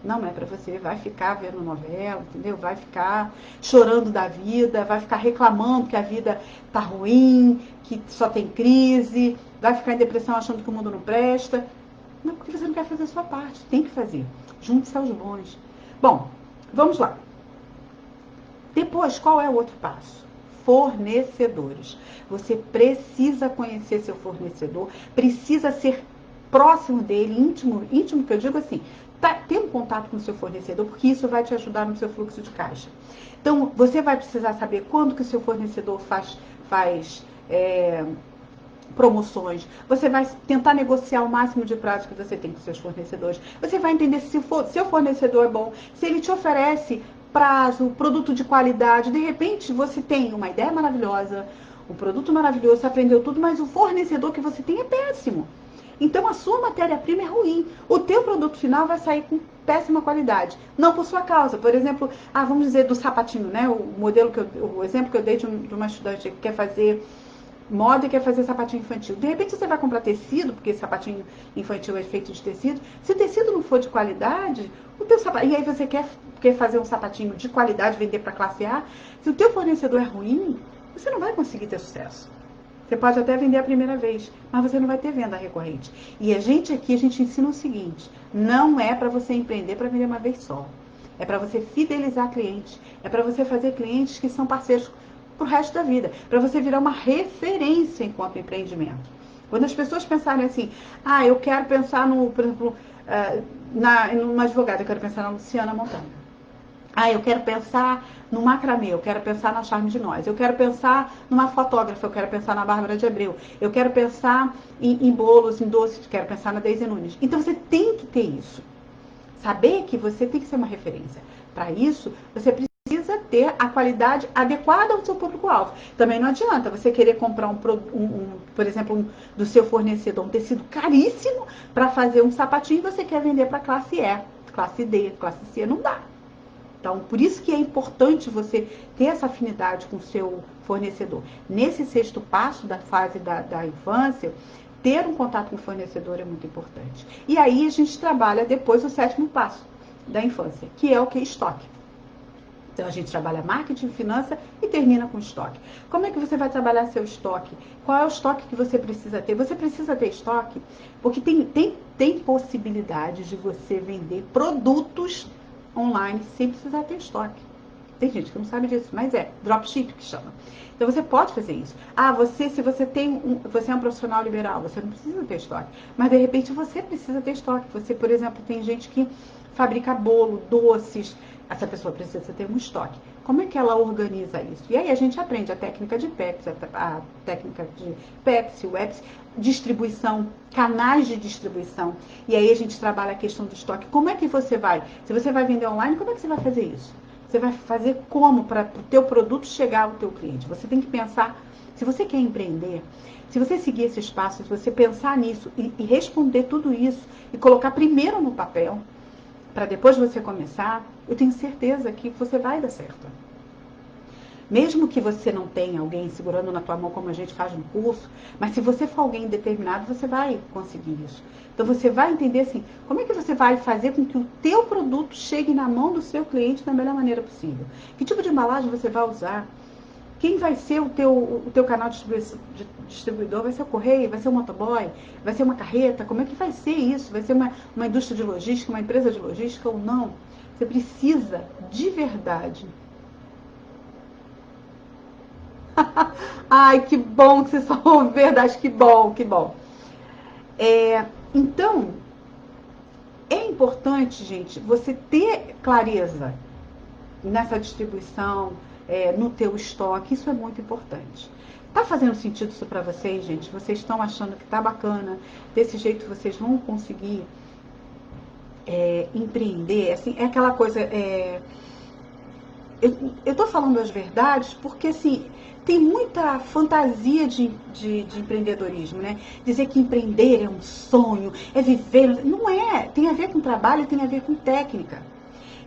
Não é para você, vai ficar vendo novela, entendeu? Vai ficar chorando da vida, vai ficar reclamando que a vida tá ruim, que só tem crise, vai ficar em depressão achando que o mundo não presta. Não, porque você não quer fazer a sua parte, tem que fazer. Junte-se aos bons. Bom, vamos lá. Depois, qual é o outro passo? Fornecedores. Você precisa conhecer seu fornecedor, precisa ser próximo dele, íntimo que eu digo assim, ter um contato com o seu fornecedor, porque isso vai te ajudar no seu fluxo de caixa. Então, você vai precisar saber quando que o seu fornecedor faz promoções, você vai tentar negociar o máximo de prazos que você tem com seus fornecedores, você vai entender se o seu fornecedor é bom, se ele te oferece prazo, produto de qualidade, de repente você tem uma ideia maravilhosa, um produto maravilhoso, você aprendeu tudo, mas o fornecedor que você tem é péssimo. Então a sua matéria-prima é ruim. O teu produto final vai sair com péssima qualidade. Não por sua causa. Por exemplo, vamos dizer do sapatinho, né? O exemplo que eu dei de uma estudante que quer fazer moda e quer fazer sapatinho infantil. De repente você vai comprar tecido, porque sapatinho infantil é feito de tecido. Se o tecido não for de qualidade, o teu sapatinho, e aí você quer fazer um sapatinho de qualidade, vender para classe A, se o teu fornecedor é ruim, você não vai conseguir ter sucesso. Você pode até vender a primeira vez, mas você não vai ter venda recorrente. E a gente ensina o seguinte, não é para você empreender para vender uma vez só. É para você fidelizar clientes, é para você fazer clientes que são parceiros pro resto da vida, para você virar uma referência enquanto empreendimento. Quando as pessoas pensarem assim, eu quero pensar por exemplo, numa advogada, eu quero pensar na Luciana Montanha. Eu quero pensar no macramê, eu quero pensar na Charme de Nós, eu quero pensar numa fotógrafa, eu quero pensar na Bárbara de Abreu, eu quero pensar em bolos, em doces, quero pensar na Deise Nunes. Então você tem que ter isso. Saber que você tem que ser uma referência. Para isso, você precisa ter a qualidade adequada ao seu público-alvo. Também não adianta você querer comprar por exemplo, do seu fornecedor, um tecido caríssimo para fazer um sapatinho e você quer vender para classe E, classe D, classe C, não dá. Então, por isso que é importante você ter essa afinidade com o seu fornecedor. Nesse sexto passo da fase da infância, ter um contato com o fornecedor é muito importante. E aí a gente trabalha depois o sétimo passo da infância, que é o que? Estoque. Então, a gente trabalha marketing, finança e termina com estoque. Como é que você vai trabalhar seu estoque? Qual é o estoque que você precisa ter? Você precisa ter estoque porque tem possibilidade de você vender produtos online sem precisar ter estoque. Tem gente que não sabe disso, mas dropship que chama. Então você pode fazer isso. Se você é um profissional liberal, você não precisa ter estoque. Mas de repente você precisa ter estoque. Você, por exemplo, tem gente que fabrica bolo, doces. Essa pessoa precisa ter um estoque. Como é que ela organiza isso? E aí a gente aprende a técnica de Pepsi, a técnica de Pepsi, Webs, distribuição, canais de distribuição. E aí a gente trabalha a questão do estoque. Como é que você vai? Se você vai vender online, como é que você vai fazer isso? Você vai fazer como para o teu produto chegar ao teu cliente? Você tem que pensar, se você quer empreender, se você seguir esses passos, se você pensar nisso e responder tudo isso e colocar primeiro no papel, para depois você começar, eu tenho certeza que você vai dar certo. Mesmo que você não tenha alguém segurando na tua mão, como a gente faz no curso, mas se você for alguém determinado, você vai conseguir isso. Então você vai entender assim, como é que você vai fazer com que o teu produto chegue na mão do seu cliente da melhor maneira possível? Que tipo de embalagem você vai usar? Quem vai ser o teu canal de distribuidor? Vai ser o correio? Vai ser o motoboy? Vai ser uma carreta? Como é que vai ser isso? Vai ser uma indústria de logística, uma empresa de logística ou não? Você precisa, de verdade. Ai, que bom que vocês falam verdade, que bom, que bom. Então, é importante, gente, você ter clareza nessa distribuição, no teu estoque, isso é muito importante. Tá fazendo sentido isso para vocês, gente? Vocês estão achando que tá bacana? Desse jeito vocês vão conseguir empreender? Assim, é aquela coisa... eu tô falando as verdades porque, assim, tem muita fantasia de empreendedorismo, né? Dizer que empreender é um sonho, é viver... Não é. Tem a ver com trabalho, tem a ver com técnica.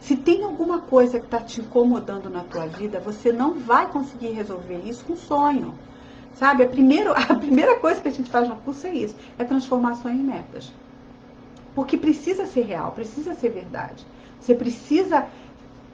Se tem alguma coisa que está te incomodando na tua vida, você não vai conseguir resolver isso com sonho. Sabe? A primeira coisa que a gente faz no curso é isso. É transformação em metas. Porque precisa ser real, precisa ser verdade. Você precisa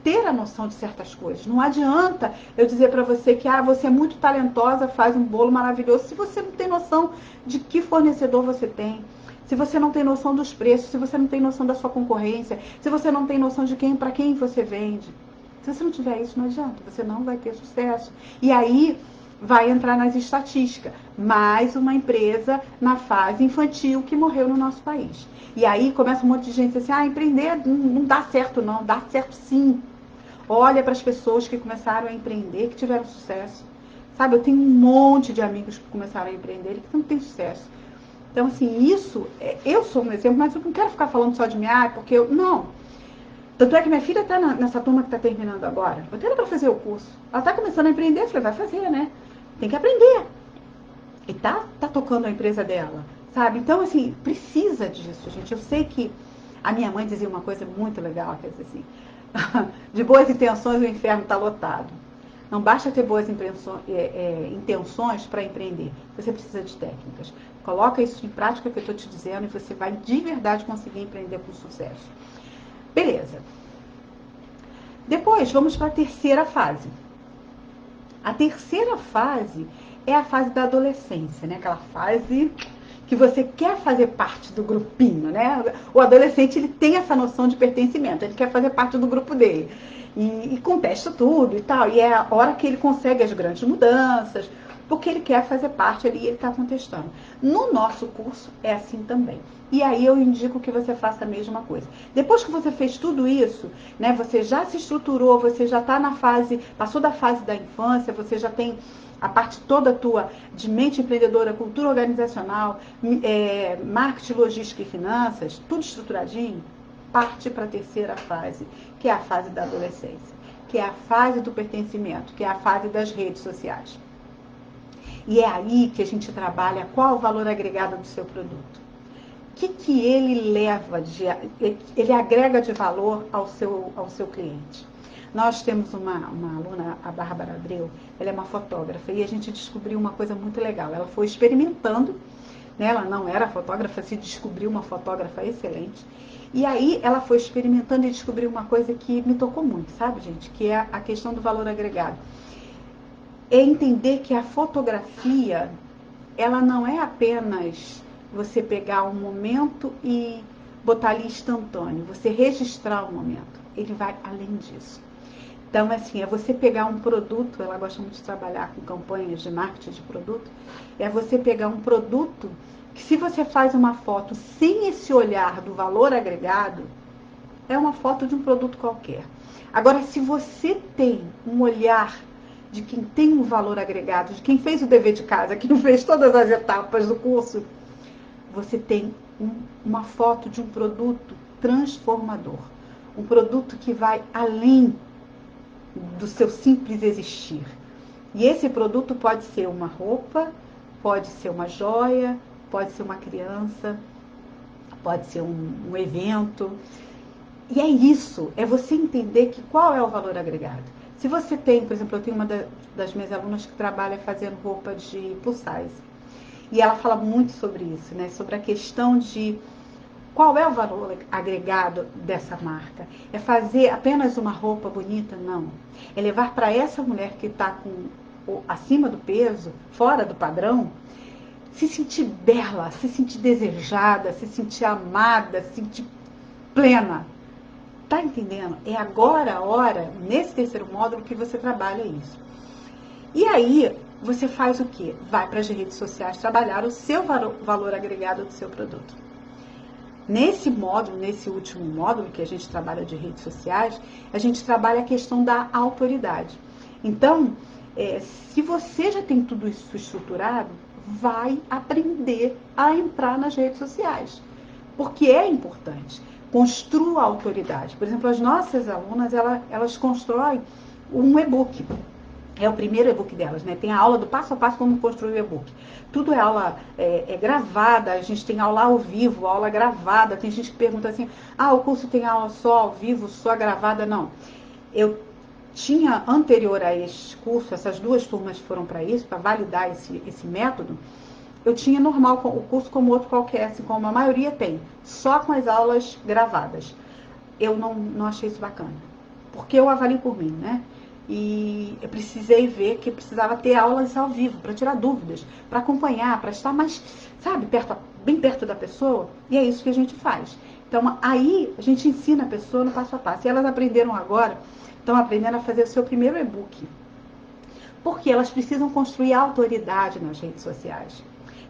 ter a noção de certas coisas. Não adianta eu dizer para você que você é muito talentosa, faz um bolo maravilhoso, se você não tem noção de que fornecedor você tem. Se você não tem noção dos preços, se você não tem noção da sua concorrência, se você não tem noção de para quem você vende. Se você não tiver isso, não adianta, você não vai ter sucesso. E aí vai entrar nas estatísticas. Mais uma empresa na fase infantil que morreu no nosso país. E aí começa um monte de gente assim, empreender não dá certo não, dá certo sim. Olha para as pessoas que começaram a empreender, que tiveram sucesso. Sabe, eu tenho um monte de amigos que começaram a empreender e que não têm sucesso. Então, assim, isso, eu sou um exemplo, mas eu não quero ficar falando só de mim, porque eu, não. Tanto é que minha filha está nessa turma que está terminando agora. Eu tenho para fazer o curso. Ela está começando a empreender, eu falei, vai fazer, né? Tem que aprender. E tá tocando a empresa dela, sabe? Então, assim, precisa disso, gente. Eu sei que a minha mãe dizia uma coisa muito legal, quer dizer assim, de boas intenções o inferno está lotado. Não basta ter boas intenções para empreender. Você precisa de técnicas. Coloca isso em prática que eu estou te dizendo e você vai de verdade conseguir empreender com sucesso. Beleza. Depois, vamos para a terceira fase. A terceira fase é a fase da adolescência, né? Aquela fase que você quer fazer parte do grupinho, né? O adolescente, ele tem essa noção de pertencimento, ele quer fazer parte do grupo dele. E contesta tudo e tal. E é a hora que ele consegue as grandes mudanças, porque ele quer fazer parte ali e ele está contestando. No nosso curso é assim também. E aí eu indico que você faça a mesma coisa. Depois que você fez tudo isso, né, você já se estruturou, você já está na fase, passou da fase da infância, você já tem a parte toda tua de mente empreendedora, cultura organizacional, marketing, logística e finanças, tudo estruturadinho, parte para a terceira fase, que é a fase da adolescência, que é a fase do pertencimento, que é a fase das redes sociais. E é aí que a gente trabalha qual o valor agregado do seu produto. O que ele leva, ele agrega de valor ao seu cliente. Nós temos uma aluna, a Bárbara Abreu, ela é uma fotógrafa, e a gente descobriu uma coisa muito legal. Ela foi experimentando, né? Ela não era fotógrafa, se descobriu uma fotógrafa excelente. E aí ela foi experimentando e descobriu uma coisa que me tocou muito, sabe, gente? Que é a questão do valor agregado. É entender que a fotografia, ela não é apenas você pegar um momento e botar ali instantâneo, você registrar o momento. Ele vai além disso. Então, assim, é você pegar um produto, ela gosta muito de trabalhar com campanhas de marketing de produto, é você pegar um produto que, se você faz uma foto sem esse olhar do valor agregado, é uma foto de um produto qualquer. Agora, se você tem um olhar de quem tem um valor agregado, de quem fez o dever de casa, quem fez todas as etapas do curso, você tem uma foto de um produto transformador. Um produto que vai além do seu simples existir. E esse produto pode ser uma roupa, pode ser uma joia, pode ser uma criança, pode ser um evento. E é isso, é você entender que qual é o valor agregado. Se você tem, por exemplo, eu tenho uma das minhas alunas que trabalha fazendo roupa de plus size. E ela fala muito sobre isso, né? Sobre a questão de qual é o valor agregado dessa marca. É fazer apenas uma roupa bonita? Não. É levar para essa mulher que está acima do peso, fora do padrão, se sentir bela, se sentir desejada, se sentir amada, se sentir plena. Tá entendendo? É agora a hora, nesse terceiro módulo, que você trabalha isso. E aí, você faz o quê? Vai para as redes sociais trabalhar o seu valor agregado do seu produto. Nesse módulo, nesse último módulo que a gente trabalha de redes sociais, a gente trabalha a questão da autoridade. Então, se você já tem tudo isso estruturado, vai aprender a entrar nas redes sociais. Porque é importante. Construa a autoridade. Por exemplo, as nossas alunas, elas constroem um e-book. É o primeiro e-book delas, né? Tem a aula do passo a passo como construir o e-book. Tudo é aula gravada, a gente tem aula ao vivo, aula gravada. Tem gente que pergunta assim, o curso tem aula só ao vivo, só gravada? Não. Eu tinha, anterior a este curso, essas duas turmas foram para isso, para validar esse método, eu tinha normal o curso como outro qualquer, assim como a maioria tem, só com as aulas gravadas. Eu não achei isso bacana, porque eu avalio por mim, né? E eu precisei ver que precisava ter aulas ao vivo, para tirar dúvidas, para acompanhar, para estar mais, sabe, bem perto da pessoa, e é isso que a gente faz. Então, aí a gente ensina a pessoa no passo a passo. E elas aprenderam agora, estão aprendendo a fazer o seu primeiro e-book. Porque elas precisam construir autoridade nas redes sociais.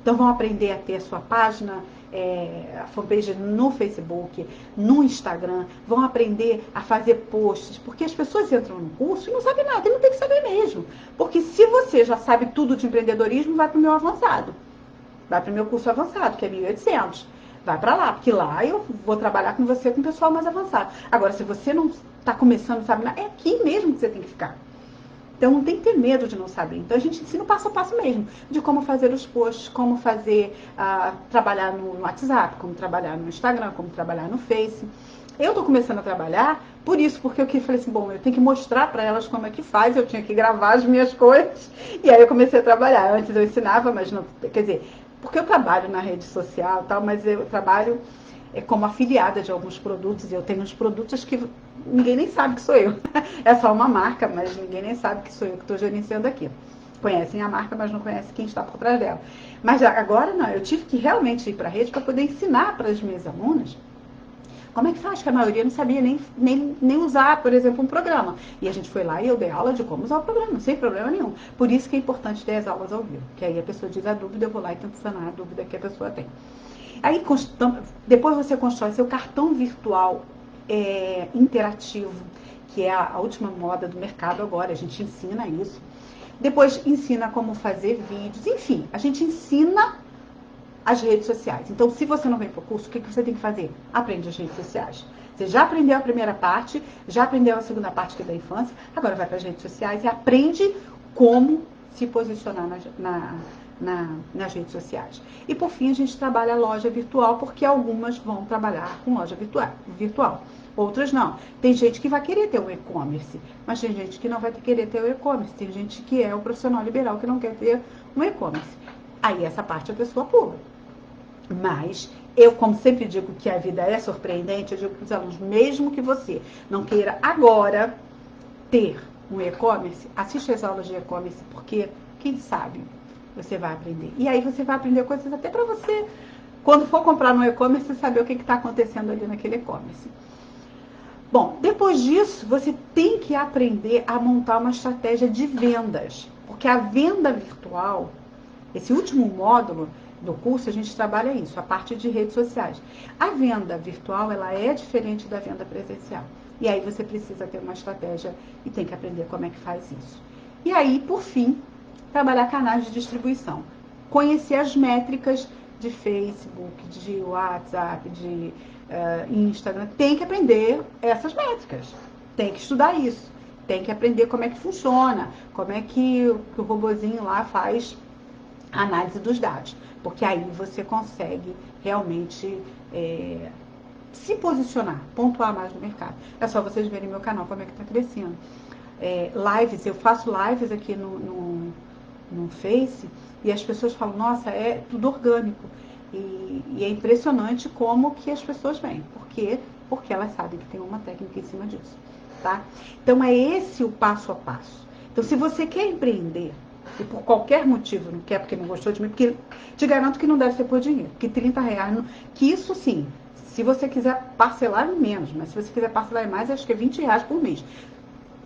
Então vão aprender a ter a sua página, a fanpage no Facebook, no Instagram, vão aprender a fazer posts, porque as pessoas entram no curso e não sabem nada, e não tem que saber mesmo. Porque se você já sabe tudo de empreendedorismo, vai para o meu avançado. Vai para o meu curso avançado, que é 1.800. Vai para lá, porque lá eu vou trabalhar com você, com o pessoal mais avançado. Agora, se você não está começando, não sabe nada, é aqui mesmo que você tem que ficar. Então, não tem que ter medo de não saber. Então, a gente ensina o passo a passo mesmo, de como fazer os posts, como fazer, trabalhar no WhatsApp, como trabalhar no Instagram, como trabalhar no Face. Eu estou começando a trabalhar por isso, porque eu falei assim, bom, eu tenho que mostrar para elas como é que faz, eu tinha que gravar as minhas coisas, e aí eu comecei a trabalhar. Antes eu ensinava, mas não, quer dizer, porque eu trabalho na rede social e tal, mas eu trabalho como afiliada de alguns produtos, e eu tenho uns produtos que ninguém nem sabe que sou eu. É só uma marca, mas ninguém nem sabe que sou eu que estou gerenciando aquilo. Conhecem a marca, mas não conhecem quem está por trás dela. Mas agora não, eu tive que realmente ir para a rede para poder ensinar para as minhas alunas como é que faz, que a maioria não sabia nem usar, por exemplo, um programa. E a gente foi lá e eu dei aula de como usar o programa, sem problema nenhum. Por isso que é importante ter as aulas ao vivo, que aí a pessoa diz a dúvida, eu vou lá e tento sanar a dúvida que a pessoa tem. Aí, depois você constrói seu cartão virtual interativo, que é a última moda do mercado agora, a gente ensina isso. Depois ensina como fazer vídeos, enfim, a gente ensina as redes sociais. Então, se você não vem para o curso, o que você tem que fazer? Aprende as redes sociais. Você já aprendeu a primeira parte, já aprendeu a segunda parte, que é da infância, agora vai para as redes sociais e aprende como se posicionar nas redes sociais. E, por fim, a gente trabalha a loja virtual, porque algumas vão trabalhar com loja virtual. Outras não. Tem gente que vai querer ter um e-commerce, mas tem gente que não vai querer ter o e-commerce. Tem gente que é o profissional liberal que não quer ter um e-commerce. Aí essa parte a pessoa pula. Mas eu, como sempre digo que a vida é surpreendente, eu digo para os alunos, mesmo que você não queira agora ter um e-commerce, assiste as aulas de e-commerce, porque quem sabe você vai aprender. E aí você vai aprender coisas até para você, quando for comprar no e-commerce, saber o que está acontecendo ali naquele e-commerce. Bom, depois disso, você tem que aprender a montar uma estratégia de vendas, porque a venda virtual, esse último módulo do curso, a gente trabalha isso, a parte de redes sociais. A venda virtual, ela é diferente da venda presencial. E aí você precisa ter uma estratégia e tem que aprender como é que faz isso. E aí, por fim, trabalhar canais de distribuição. Conhecer as métricas de Facebook, de WhatsApp, de Instagram. Tem que aprender essas métricas. Tem que estudar isso. Tem que aprender como é que funciona, como é que o robozinho lá faz a análise dos dados. Porque aí você consegue realmente se posicionar, pontuar mais no mercado. É só vocês verem meu canal como é que está crescendo. Lives, eu faço lives aqui no Face e as pessoas falam, nossa, é tudo orgânico. E é impressionante como que as pessoas vêm. Por quê? Porque elas sabem que tem uma técnica em cima disso. Tá? Então é esse o passo a passo. Então se você quer empreender, e por qualquer motivo não quer porque não gostou de mim, porque te garanto que não deve ser por dinheiro, porque R$30, que isso sim, se você quiser parcelar em menos, mas se você quiser parcelar em mais, acho que é R$20 por mês.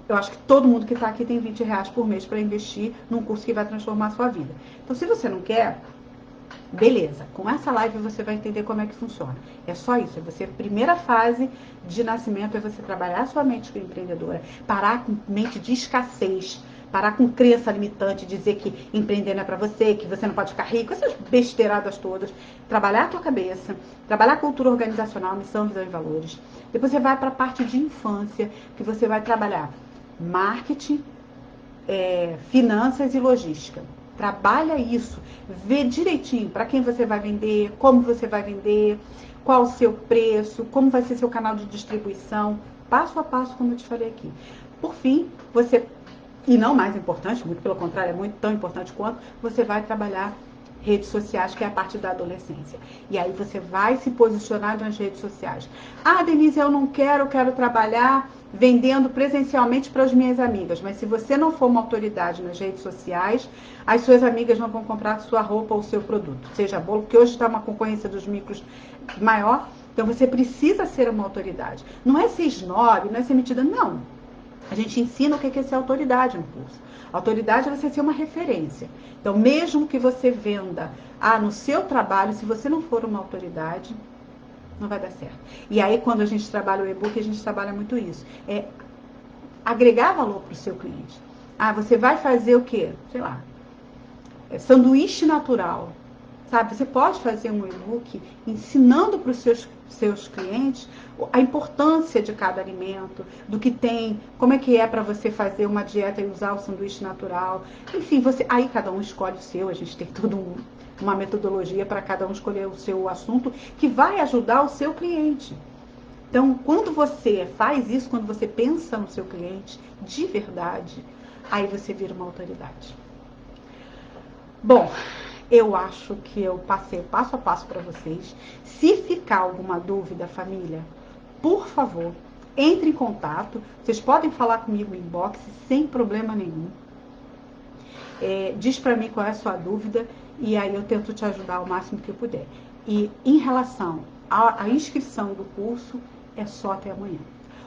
Eu acho que todo mundo que está aqui tem R$20 por mês para investir num curso que vai transformar a sua vida. Então se você não quer, beleza, com essa live você vai entender como é que funciona. É só isso, a primeira fase de nascimento é você trabalhar a sua mente como empreendedora, parar com mente de escassez, parar com crença limitante, dizer que empreender não é pra você, que você não pode ficar rico, essas besteiradas todas. Trabalhar a tua cabeça, trabalhar a cultura organizacional, missão, visão e valores. Depois você vai para a parte de infância, que você vai trabalhar marketing, finanças e logística. Trabalha isso, vê direitinho para quem você vai vender, como você vai vender, qual o seu preço, como vai ser seu canal de distribuição, passo a passo, como eu te falei aqui. Por fim, e não mais importante, muito pelo contrário, é muito tão importante quanto, você vai trabalhar redes sociais, que é a parte da adolescência. E aí você vai se posicionar nas redes sociais. Ah, Denise, eu não quero trabalhar vendendo presencialmente para as minhas amigas, mas se você não for uma autoridade nas redes sociais, as suas amigas não vão comprar sua roupa ou seu produto, seja bolo, porque hoje está uma concorrência dos micros maior, então você precisa ser uma autoridade. Não é ser snob, não é ser metida, não. A gente ensina o que é ser autoridade no curso. Autoridade é você ser uma referência. Então, mesmo que você venda no seu trabalho, se você não for uma autoridade, não vai dar certo. E aí, quando a gente trabalha o e-book, a gente trabalha muito isso. É agregar valor para o seu cliente. Você vai fazer o quê? Sei lá, sanduíche natural. Sabe, você pode fazer um e-book ensinando para os seus clientes a importância de cada alimento, do que tem, como é que é para você fazer uma dieta e usar o sanduíche natural. Enfim, aí cada um escolhe o seu, a gente tem toda uma metodologia para cada um escolher o seu assunto que vai ajudar o seu cliente. Então, quando você faz isso, quando você pensa no seu cliente de verdade, aí você vira uma autoridade. Bom, eu acho que eu passei passo a passo para vocês. Se ficar alguma dúvida, família, por favor, entre em contato. Vocês podem falar comigo no inbox sem problema nenhum. Diz para mim qual é a sua dúvida e aí eu tento te ajudar o máximo que eu puder. E em relação à inscrição do curso, é só até amanhã.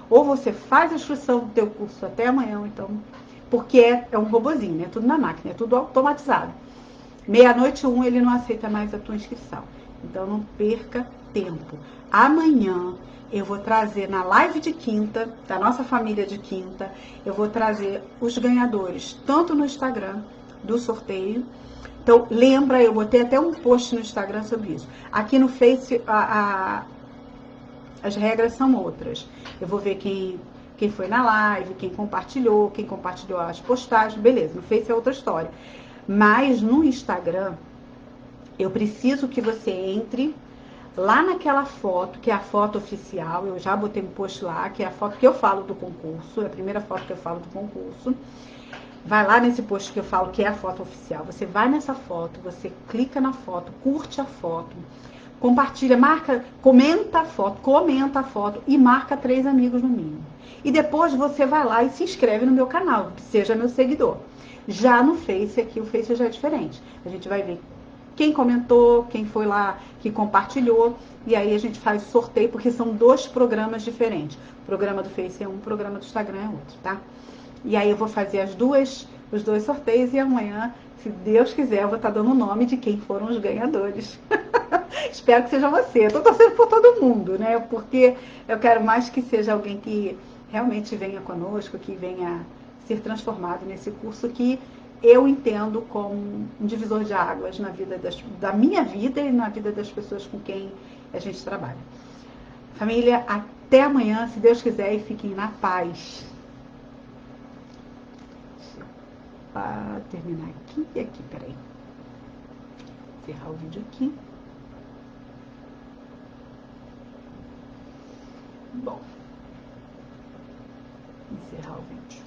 Ou você faz a inscrição do teu curso até amanhã, então, porque é um robozinho, né? Tudo na máquina, é tudo automatizado. 00:01 ele não aceita mais a tua inscrição. Então não perca tempo. Amanhã eu vou trazer na live de quinta, da nossa família de quinta, eu vou trazer os ganhadores, tanto no Instagram do sorteio. Então lembra, eu botei até um post no Instagram sobre isso. Aqui no Face as regras são outras. Eu vou ver quem foi na live, quem compartilhou as postagens, beleza. No Face é outra história. Mas no Instagram, eu preciso que você entre lá naquela foto, que é a foto oficial. Eu já botei um post lá, que é a foto que eu falo do concurso, é a primeira foto que eu falo do concurso. Vai lá nesse post que eu falo que é a foto oficial. Você vai nessa foto, você clica na foto, curte a foto, compartilha, comenta a foto e marca 3 amigos no mínimo. E depois você vai lá e se inscreve no meu canal, seja meu seguidor. Já no Face, aqui o Face já é diferente. A gente vai ver quem comentou, quem foi lá que compartilhou, e aí a gente faz o sorteio, porque são 2 programas diferentes. O programa do Face é um, o programa do Instagram é outro, tá? E aí eu vou fazer os 2 sorteios e amanhã, se Deus quiser, eu vou estar dando o nome de quem foram os ganhadores. Espero que seja você. Eu tô torcendo por todo mundo, né? Porque eu quero mais que seja alguém que realmente venha conosco, que venha ser transformado nesse curso que eu entendo como um divisor de águas na vida da minha vida e na vida das pessoas com quem a gente trabalha. Família, até amanhã, se Deus quiser, e fiquem na paz. Para terminar aqui e aqui, peraí. Encerrar o vídeo aqui. Bom, encerrar o vídeo.